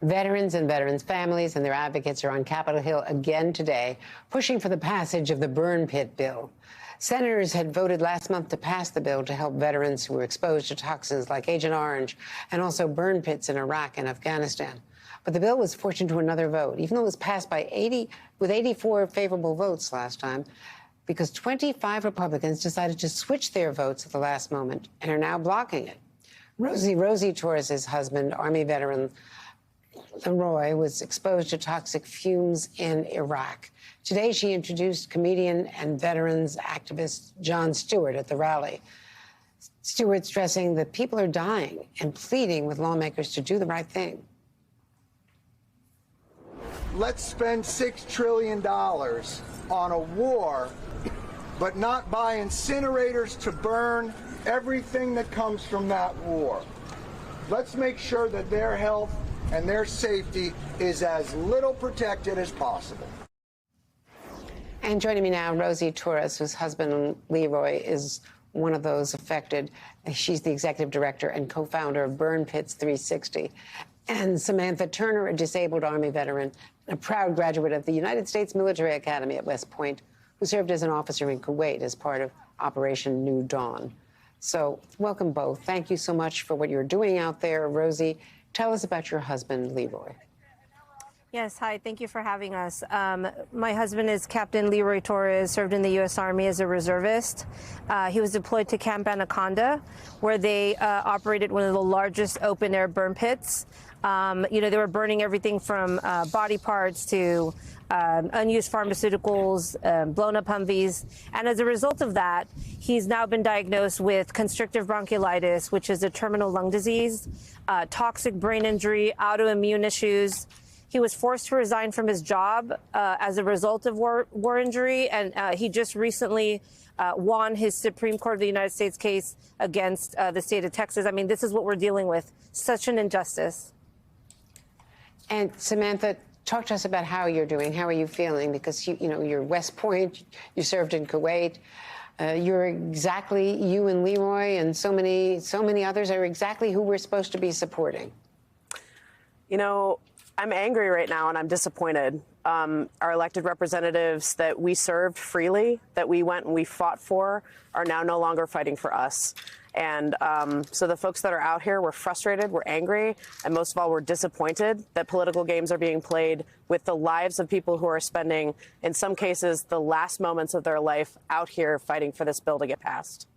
Veterans and veterans' families and their advocates are on Capitol Hill again today, pushing for the passage of the burn pit bill. Senators had voted last month to pass the bill to help veterans who were exposed to toxins like Agent Orange and also burn pits in Iraq and Afghanistan. But the bill was forced into another vote, even though it was passed with 84 favorable votes last time, because 25 Republicans decided to switch their votes at the last moment and are now blocking it. Rosie Torres' husband, Army veteran Leroy, was exposed to toxic fumes in Iraq. Today, she introduced comedian and veterans activist Jon Stewart at the rally. Stewart stressing that people are dying and pleading with lawmakers to do the right thing. Let's spend $6 trillion on a war, but not buy incinerators to burn everything that comes from that war. Let's make sure that their health and their safety is as little protected as possible. And joining me now, Rosie Torres, whose husband Leroy is one of those affected. She's the executive director and co-founder of Burn Pits 360. And Samantha Turner, a disabled Army veteran, a proud graduate of the United States Military Academy at West Point, who served as an officer in Kuwait as part of Operation New Dawn. So welcome both. Thank you so much for what you're doing out there. Rosie, tell us about your husband, Leroy. Yes, hi. Thank you for having us. My husband is Captain Leroy Torres, served in the U.S. Army as a reservist. He was deployed to Camp Anaconda, where they operated one of the largest open-air burn pits. They were burning everything from body parts to unused pharmaceuticals, blown up Humvees. And as a result of that, he's now been diagnosed with constrictive bronchiolitis, which is a terminal lung disease, toxic brain injury, autoimmune issues. He was forced to resign from his job as a result of war injury, and he just recently won his Supreme Court of the United States case against the state of Texas. I mean, this is what we're dealing with, such an injustice. And Samantha, talk to us about how you're doing. How are you feeling? Because you're West Point, you served in Kuwait. You're exactly, you and Leroy and so many others are exactly who we're supposed to be supporting. You know, I'm angry right now and I'm disappointed. Our elected representatives that we served freely, that we went and we fought for, are now no longer fighting for us. And so the folks that are out here, we're frustrated, we're angry, and most of all, we're disappointed that political games are being played with the lives of people who are spending, in some cases, the last moments of their life out here fighting for this bill to get passed.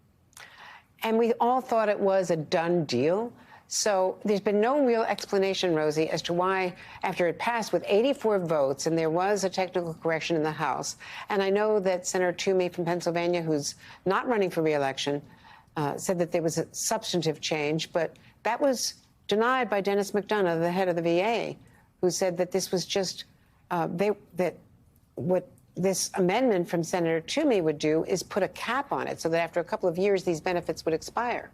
And we all thought it was a done deal. So there's been no real explanation, Rosie, as to why, after it passed with 84 votes, and there was a technical correction in the House, and I know that Senator Toomey from Pennsylvania, who's not running for re-election, said that there was a substantive change, but that was denied by Dennis McDonough, the head of the VA, who said that this was just that what this amendment from Senator Toomey would do is put a cap on it so that after a couple of years, these benefits would expire.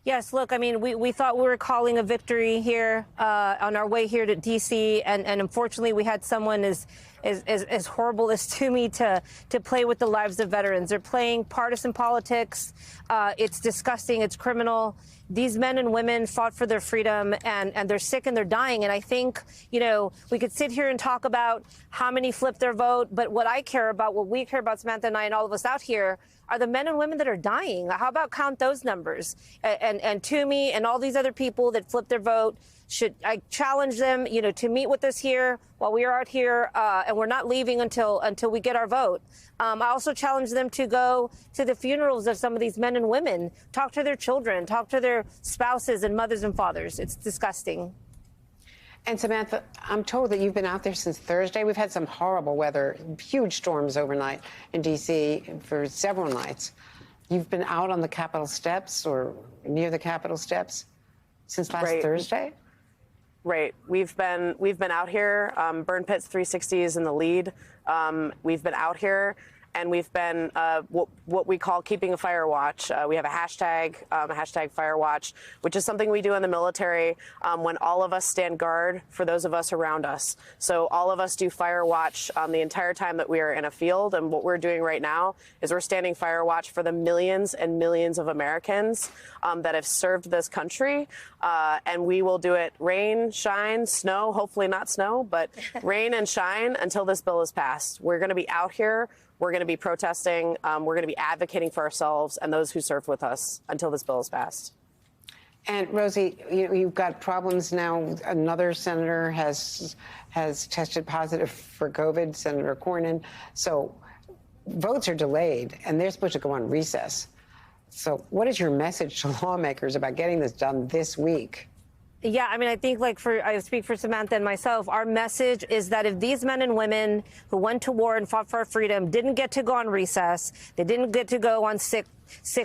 Yes, look, I mean, we thought we were calling a victory here on our way here to D.C., and unfortunately we had someone as horrible as Toomey to play with the lives of veterans. They're playing partisan politics. It's disgusting. It's criminal. These men and women fought for their freedom, and they're sick and they're dying. And I think, we could sit here and talk about how many flipped their vote, but what I care about, what we care about, Samantha and I and all of us out here, are the men and women that are dying. How about count those numbers? And Toomey and all these other people that flipped their vote, I challenge them, to meet with us here while we are out here, and we're not leaving until we get our vote. I also challenge them to go to the funerals of some of these men and women, talk to their children, talk to their spouses and mothers and fathers. It's disgusting. And Samantha, I'm told that you've been out there since Thursday. We've had some horrible weather, huge storms overnight in D.C. for several nights. You've been out on the Capitol steps or near the Capitol steps since last Thursday? Right. We've been out here. Burn Pits 360 is in the lead. We've been out here. and we've been what we call keeping a fire watch. We have a hashtag Fire Watch, which is something we do in the military when all of us stand guard for those of us around us. So all of us do fire watch the entire time that we are in a field. And what we're doing right now is we're standing fire watch for the millions and millions of Americans that have served this country. And we will do it rain, shine, snow, hopefully not snow, but rain and shine until this bill is passed. We're going to be out here. We're going to be protesting. We're going to be advocating for ourselves and those who served with us until this bill is passed. And Rosie, you've got problems now. Another senator has tested positive for COVID, Senator Cornyn. So votes are delayed, and they're supposed to go on recess. So what is your message to lawmakers about getting this done this week? Yeah, I mean, I think I speak for Samantha and myself, our message is that if these men and women who went to war and fought for our freedom didn't get to go on recess, they didn't get to go on sick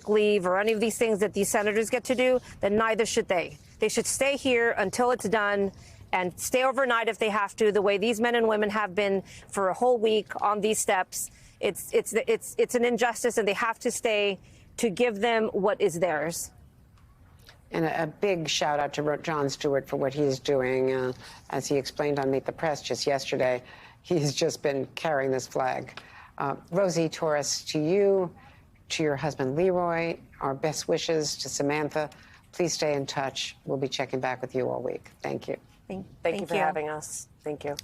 leave or any of these things that these senators get to do, then neither should they. They should stay here until it's done and stay overnight if they have to, the way these men and women have been for a whole week on these steps. It's an injustice, and they have to stay to give them what is theirs. And a big shout out to Jon Stewart for what he's doing. As he explained on Meet the Press just yesterday, he's just been carrying this flag. Rosie Torres, to you, to your husband Leroy, our best wishes to Samantha. Please stay in touch. We'll be checking back with you all week. Thank you. Thank you for having us. Thank you.